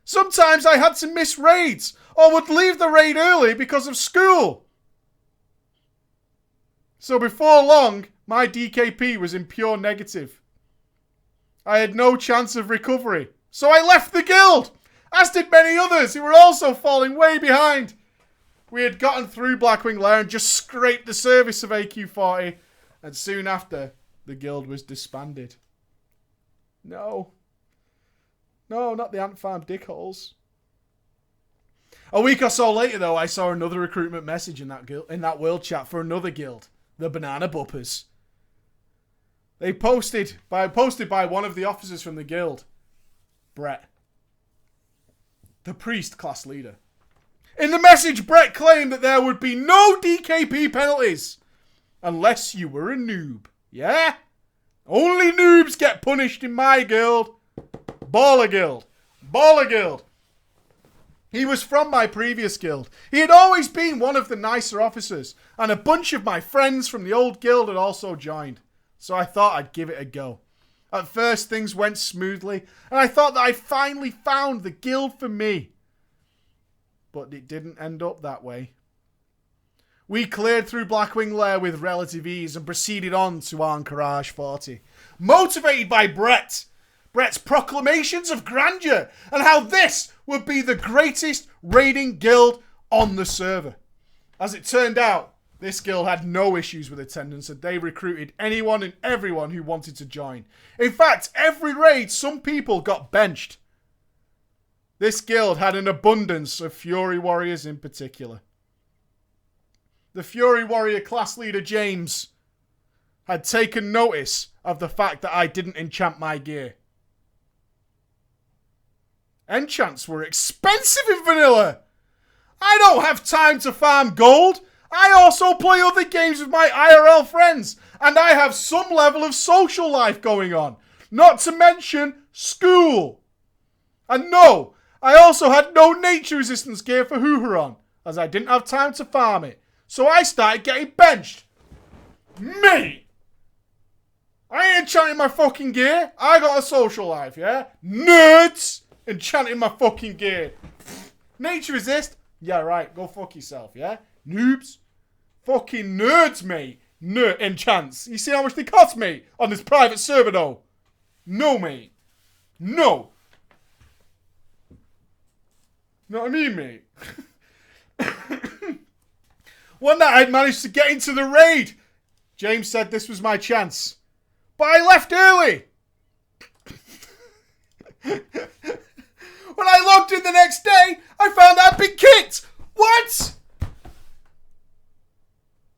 Sometimes I had to miss raids, or would leave the raid early because of school. So before long, my DKP was in pure negative. I had no chance of recovery, so I left the guild, as did many others who were also falling way behind. We had gotten through Blackwing Lair and just scraped the service of AQ40, and soon after, the guild was disbanded. No, not the Ant Farm Dickholes. A week or so later, though, I saw another recruitment message in that world chat for another guild, the Banana Buppers. They posted by one of the officers from the guild, Brett, the priest class leader. In the message, Brett claimed that there would be no DKP penalties unless you were a noob. Yeah? Only noobs get punished in my guild. Baller Guild. He was from my previous guild. He had always been one of the nicer officers, and a bunch of my friends from the old guild had also joined. So I thought I'd give it a go. At first, things went smoothly, and I thought that I finally found the guild for me. But it didn't end up that way. We cleared through Blackwing Lair with relative ease and proceeded on to Ahn'Qiraj 40. Motivated by Brett's proclamations of grandeur and how this would be the greatest raiding guild on the server. As it turned out, This guild had no issues with attendance and they recruited anyone and everyone who wanted to join. In fact, every raid, some people got benched. This guild had an abundance of Fury Warriors in particular. The Fury Warrior class leader, James, had taken notice of the fact that I didn't enchant my gear. Enchants were expensive in vanilla. I don't have time to farm gold. I also play other games with my IRL friends. And I have some level of social life going on. Not to mention school. And no, I also had no nature resistance gear for Hooveron, as I didn't have time to farm it. So I started getting benched. Me! I ain't enchanting my fucking gear. I got a social life, yeah? Nerds! Enchanting my fucking gear. Nature resist? Yeah, right. Go fuck yourself, yeah? Noobs. Fucking nerds, mate. Enchants. You see how much they cost me on this private server, though? No, mate. No. Know what I mean, mate? One night I'd managed to get into the raid. James said this was my chance. But I left early. When I logged in the next day, I found I'd been kicked. What?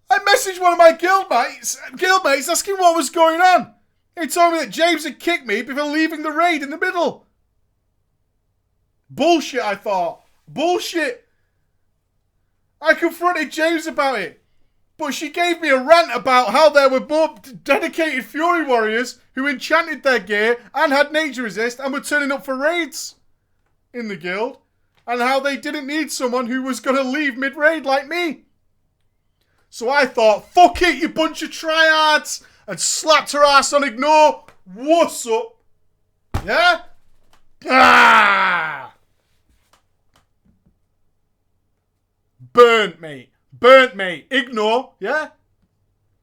I messaged one of my guildmates asking what was going on. He told me that James had kicked me before leaving the raid in the middle. Bullshit, I thought. Bullshit. I confronted James about it. But she gave me a rant about how there were more dedicated Fury Warriors who enchanted their gear and had nature resist and were turning up for raids in the guild. And how they didn't need someone who was going to leave mid-raid like me. So I thought, fuck it, you bunch of tryhards. And slapped her ass on ignore. What's up? Yeah? Ah! Burnt, mate. Burnt, mate. Ignore. Yeah?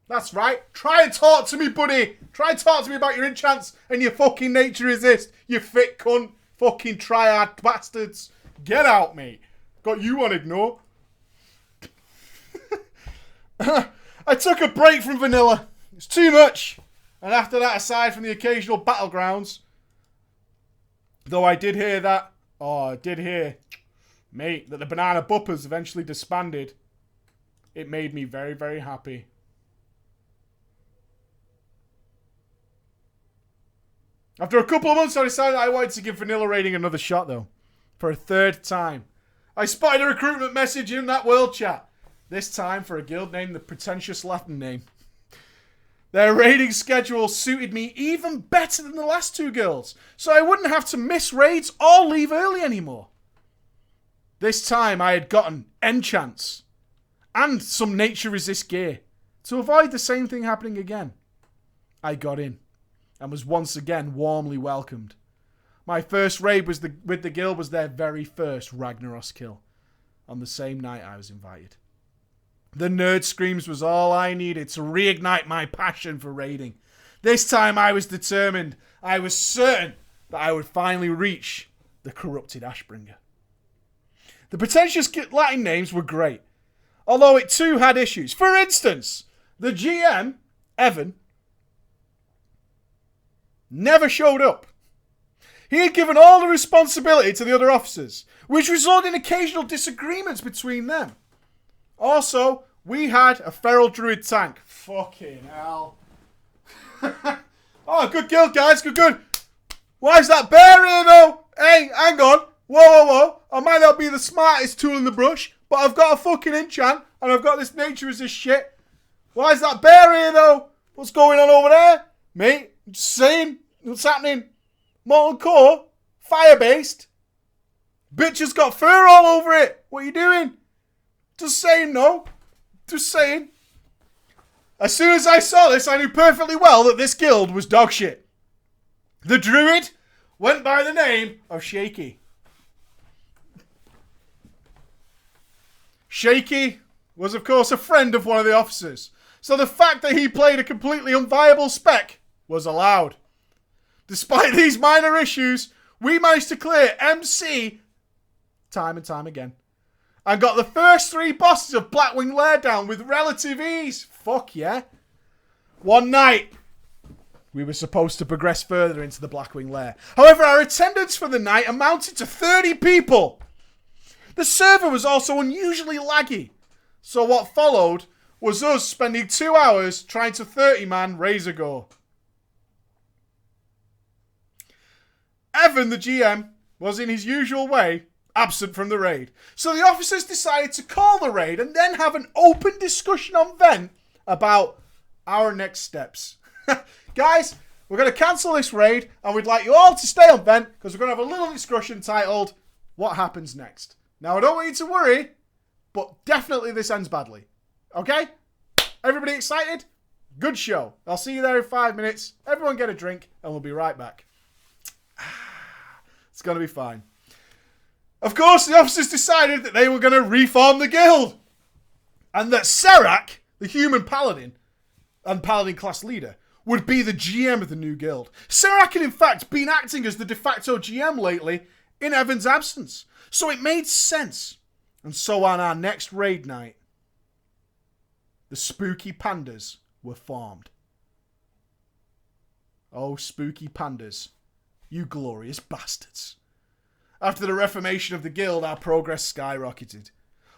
That's right. Try and talk to me, buddy. Try and talk to me about your enchants and your fucking nature resist. You fit cunt. Fucking tryhard bastards. Get out, mate. Got you on ignore. I took a break from vanilla. It's too much. And after that, aside from the occasional battlegrounds, though I did hear that, mate, that the Banana Buppers eventually disbanded. It made me very, very happy. After a couple of months, I decided I wanted to give vanilla raiding another shot, though. For a third time. I spotted a recruitment message in that world chat. This time for a guild named the pretentious Latin name. Their raiding schedule suited me even better than the last two guilds, so I wouldn't have to miss raids or leave early anymore. This time I had gotten enchants and some nature resist gear to avoid the same thing happening again. I got in and was once again warmly welcomed. My first raid with the guild was their very first Ragnaros kill on the same night I was invited. The nerd screams was all I needed to reignite my passion for raiding. This time I was determined. I was certain that I would finally reach the corrupted Ashbringer. The pretentious Latin names were great, although it too had issues. For instance, the GM, Evan, never showed up. He had given all the responsibility to the other officers, which resulted in occasional disagreements between them. Also, we had a feral druid tank. Fucking hell. Oh, good guild, guys. Good. Why is that bear here, though? Hey, hang on. Whoa. I might not be the smartest tool in the brush, but I've got a fucking enchant, and I've got this nature resist shit. Why is that bear here, though? What's going on over there? Mate, I'm just saying. What's happening? Molten core? Fire-based? Bitch has got fur all over it. What are you doing? Just saying, no. Just saying. As soon as I saw this, I knew perfectly well that this guild was dog shit. The druid went by the name of Shaky. Shaky was, of course, a friend of one of the officers, so the fact that he played a completely unviable spec was allowed. Despite these minor issues, we managed to clear MC time and time again. and got the first 3 bosses of Blackwing Lair down with relative ease. Fuck yeah. One night, we were supposed to progress further into the Blackwing Lair. However, our attendance for the night amounted to 30 people. The server was also unusually laggy. So what followed was us spending 2 hours trying to 30-man Razor Gore. Evan, the GM, was in his usual way absent from the raid. So the officers decided to call the raid and then have an open discussion on Vent about our next steps. Guys, we're going to cancel this raid and we'd like you all to stay on Vent because we're going to have a little discussion titled, What Happens Next? Now, I don't want you to worry, but definitely this ends badly. Okay? Everybody excited? Good show. I'll see you there in 5 minutes. Everyone get a drink and we'll be right back. It's going to be fine. Of course, the officers decided that they were going to reform the guild. And that Serac, the human paladin and paladin class leader, would be the GM of the new guild. Serac had in fact been acting as the de facto GM lately in Evan's absence. So it made sense. And so on our next raid night, the spooky pandas were formed. Oh, spooky pandas. You glorious bastards. After the reformation of the guild, our progress skyrocketed.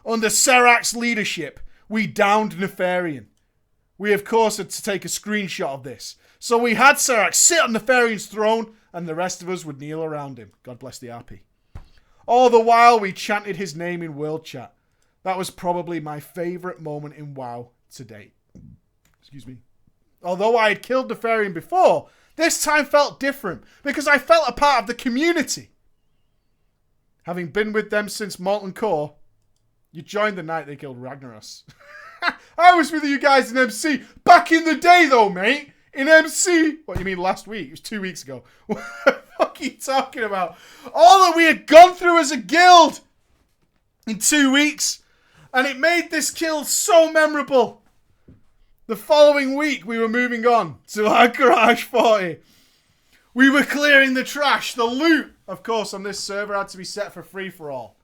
Under Serac's leadership, we downed Nefarian. We, of course, had to take a screenshot of this. So we had Serac sit on Nefarian's throne, and the rest of us would kneel around him. God bless the RP. All the while, we chanted his name in World Chat. That was probably my favourite moment in WoW to date. Excuse me. Although I had killed Nefarian before, this time felt different, because I felt a part of the community. Having been with them since Molten Core, you joined the night they killed Ragnaros. I was with you guys in MC. Back in the day, though, mate. In MC. What, you mean last week? It was 2 weeks ago. What the fuck are you talking about? All that we had gone through as a guild in 2 weeks. And it made this kill so memorable. The following week, we were moving on to our Garage 40. We were clearing the trash. The loot, of course, on this server had to be set for free-for-all,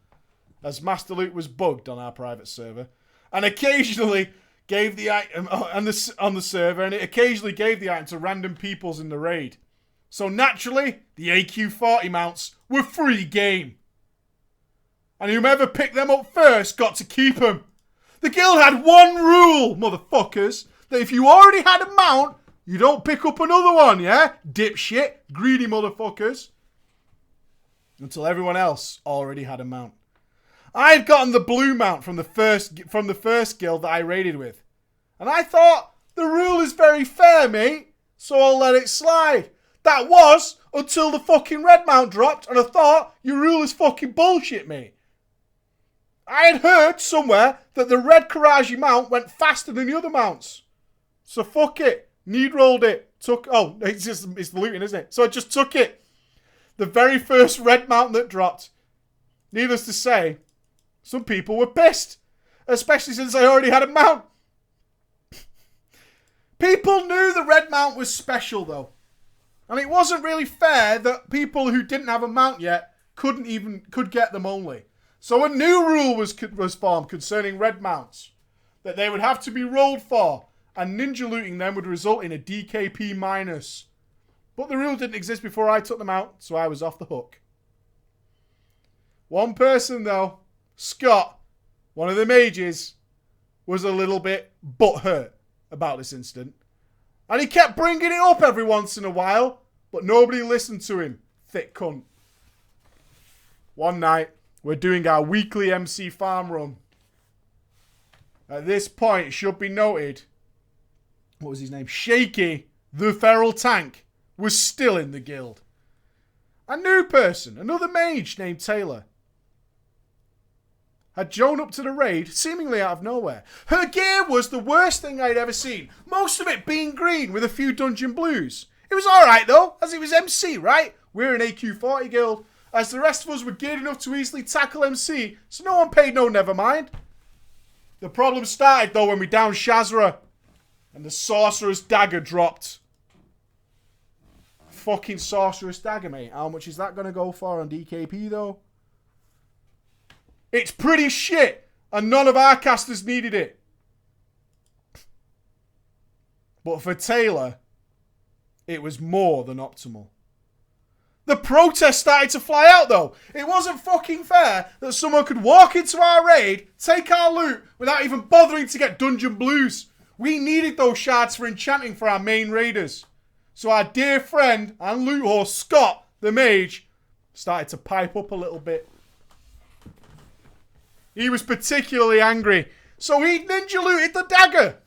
as Master Loot was bugged on our private server. And occasionally gave the item on the server, and it occasionally gave the item to random peoples in the raid. So naturally, the AQ40 mounts were free game. And whomever picked them up first got to keep them. The guild had one rule, motherfuckers, that if you already had a mount, you don't pick up another one, yeah? Dipshit, greedy motherfuckers. Until everyone else already had a mount. I had gotten the blue mount from the first guild that I raided with. And I thought, the rule is very fair, mate, so I'll let it slide. That was until the fucking red mount dropped, and I thought, your rule is fucking bullshit, mate. I had heard somewhere that the red Karaji mount went faster than the other mounts. So fuck it. Need rolled it. It's the looting, isn't it? So I just took it. The very first red mount that dropped. Needless to say, some people were pissed. Especially since I already had a mount. People knew the red mount was special though. And it wasn't really fair that people who didn't have a mount yet could get them only. So a new rule was formed concerning red mounts. That they would have to be rolled for. And ninja looting them would result in a DKP minus. But the rule didn't exist before I took them out, so I was off the hook. One person though, Scott, one of the mages, was a little bit butthurt about this incident. And he kept bringing it up every once in a while, but nobody listened to him. Thick cunt. One night, we're doing our weekly MC farm run. At this point, it should be noted, what was his name? Shaky, the feral tank, was still in the guild. A new person, another mage named Taylor, had joined up to the raid, seemingly out of nowhere. Her gear was the worst thing I'd ever seen, most of it being green with a few dungeon blues. It was alright though, as it was MC, right? We're an AQ40 guild, as the rest of us were geared enough to easily tackle MC, so no one paid no never mind. The problem started though when we downed Shazra, and the Sorcerer's Dagger dropped. Fucking Sorcerer's Dagger, mate. How much is that going to go for on DKP, though? It's pretty shit, and none of our casters needed it. But for Taylor, it was more than optimal. The protest started to fly out, though. It wasn't fucking fair that someone could walk into our raid, take our loot, without even bothering to get dungeon blues. We needed those shards for enchanting for our main raiders. So our dear friend and loot horse, Scott, the mage, started to pipe up a little bit. He was particularly angry, so he ninja looted the dagger.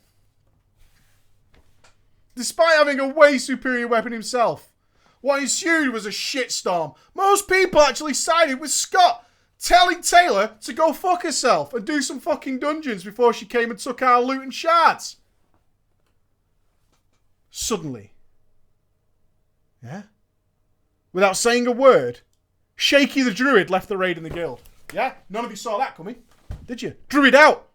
Despite having a way superior weapon himself. What ensued was a shitstorm. Most people actually sided with Scott, telling Taylor to go fuck herself and do some fucking dungeons before she came and took our loot and shards. Suddenly, without saying a word, Shaky the Druid left the raid in the guild. Yeah? None of you saw that coming, did you? Druid out!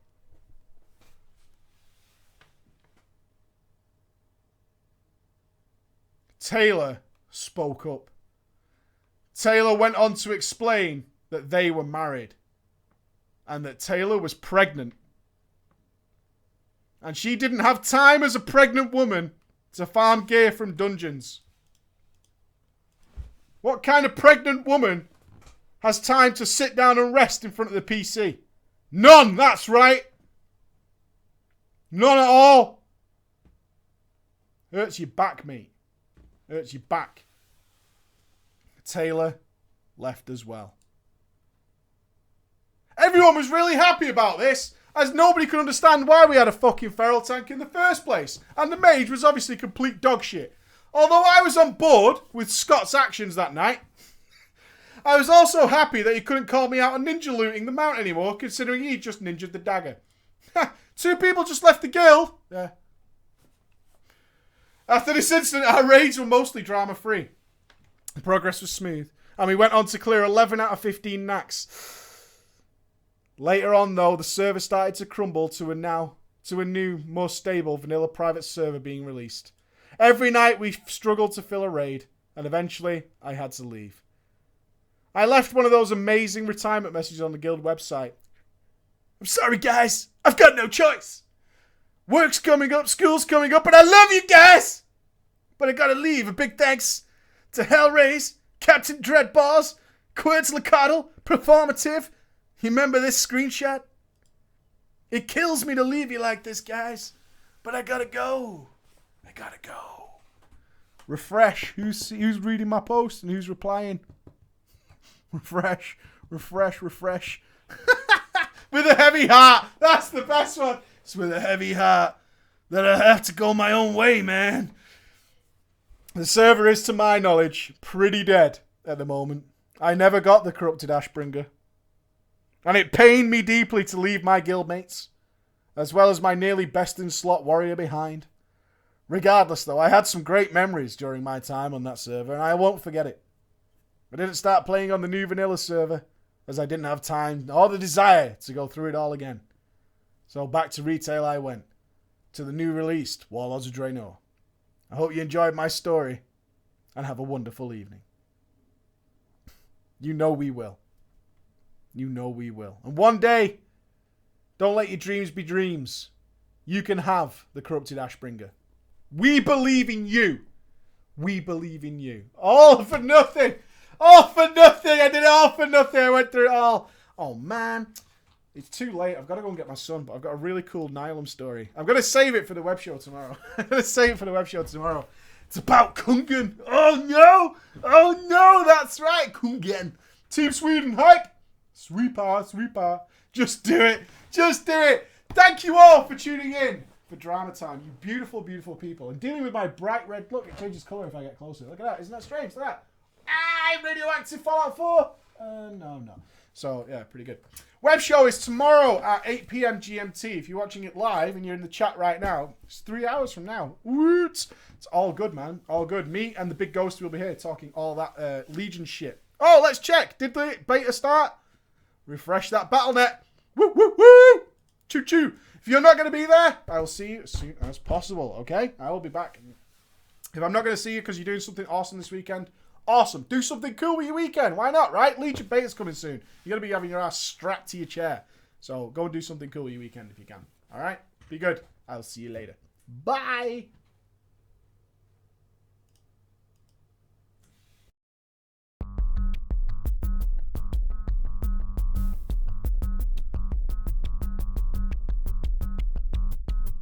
Taylor spoke up. Taylor went on to explain that they were married and that Taylor was pregnant. And she didn't have time as a pregnant woman to farm gear from dungeons. What kind of pregnant woman has time to sit down and rest in front of the PC? None, that's right. None at all. Hurts your back, mate. Hurts your back. Taylor left as well. Everyone was really happy about this, as nobody could understand why we had a fucking feral tank in the first place. And the mage was obviously complete dog shit. Although I was on board with Scott's actions that night, I was also happy that he couldn't call me out on ninja looting the mount anymore, considering he just ninjaed the dagger. 2 people just left the guild. Yeah. After this incident, our raids were mostly drama-free. The progress was smooth, and we went on to clear 11 out of 15 knacks. Later on, though, the server started to crumble to a new, more stable vanilla private server being released. Every night we struggled to fill a raid, and eventually I had to leave. I left one of those amazing retirement messages on the guild website. I'm sorry, guys. I've got no choice. Work's coming up, school's coming up, and I love you guys! But I gotta leave. A big thanks to Hellraise, Captain Dreadballs, Quetzalcoatl, Performative. You remember this screenshot? It kills me to leave you like this, guys. But I gotta go. I gotta go. Refresh. Who's reading my post and who's replying? Refresh. Refresh. Refresh. With a heavy heart. That's the best one. It's with a heavy heart that I have to go my own way, man. The server is, to my knowledge, pretty dead at the moment. I never got the corrupted Ashbringer. And it pained me deeply to leave my guildmates, as well as my nearly best-in-slot warrior behind. Regardless, though, I had some great memories during my time on that server, and I won't forget it. I didn't start playing on the new vanilla server, as I didn't have time or the desire to go through it all again. So back to retail I went, to the new released Warlords of Draenor. I hope you enjoyed my story, and have a wonderful evening. You know we will. You know we will. And one day, don't let your dreams be dreams. You can have the corrupted Ashbringer. We believe in you. We believe in you. All for nothing. All for nothing. I did it all for nothing. I went through it all. Oh, man. It's too late. I've got to go and get my son, but I've got a really cool Nylum story. I'm going to save it for the web show tomorrow. I'm going to save it for the web show tomorrow. It's about Kungen. Oh, no. Oh, no. That's right. Kungen. Team Sweden. Hype. Sweeper. Sweeper. Just do it. Just do it. Thank you all for tuning in for Drama Time. You beautiful, beautiful people. And dealing with my bright red... Look, it changes colour if I get closer. Look at that. Isn't that strange? Look at that. I'm radioactive Fallout 4. No. So, yeah, pretty good. Web show is tomorrow at 8 p.m. GMT. If you're watching it live and you're in the chat right now, it's 3 hours from now. Woot! It's all good, man. All good. Me and the big ghost will be here talking all that Legion shit. Oh, let's check. Did the beta start? Refresh that BattleNet. Woo, woo, woo! Choo, choo. If you're not going to be there, I will see you as soon as possible, okay? I will be back. If I'm not going to see you because you're doing something awesome this weekend, Awesome. Do something cool with your weekend. Why not, right? Legion Beta's coming soon. You're going to be having your ass strapped to your chair. So go and do something cool with your weekend if you can. All right? Be good. I'll see you later. Bye.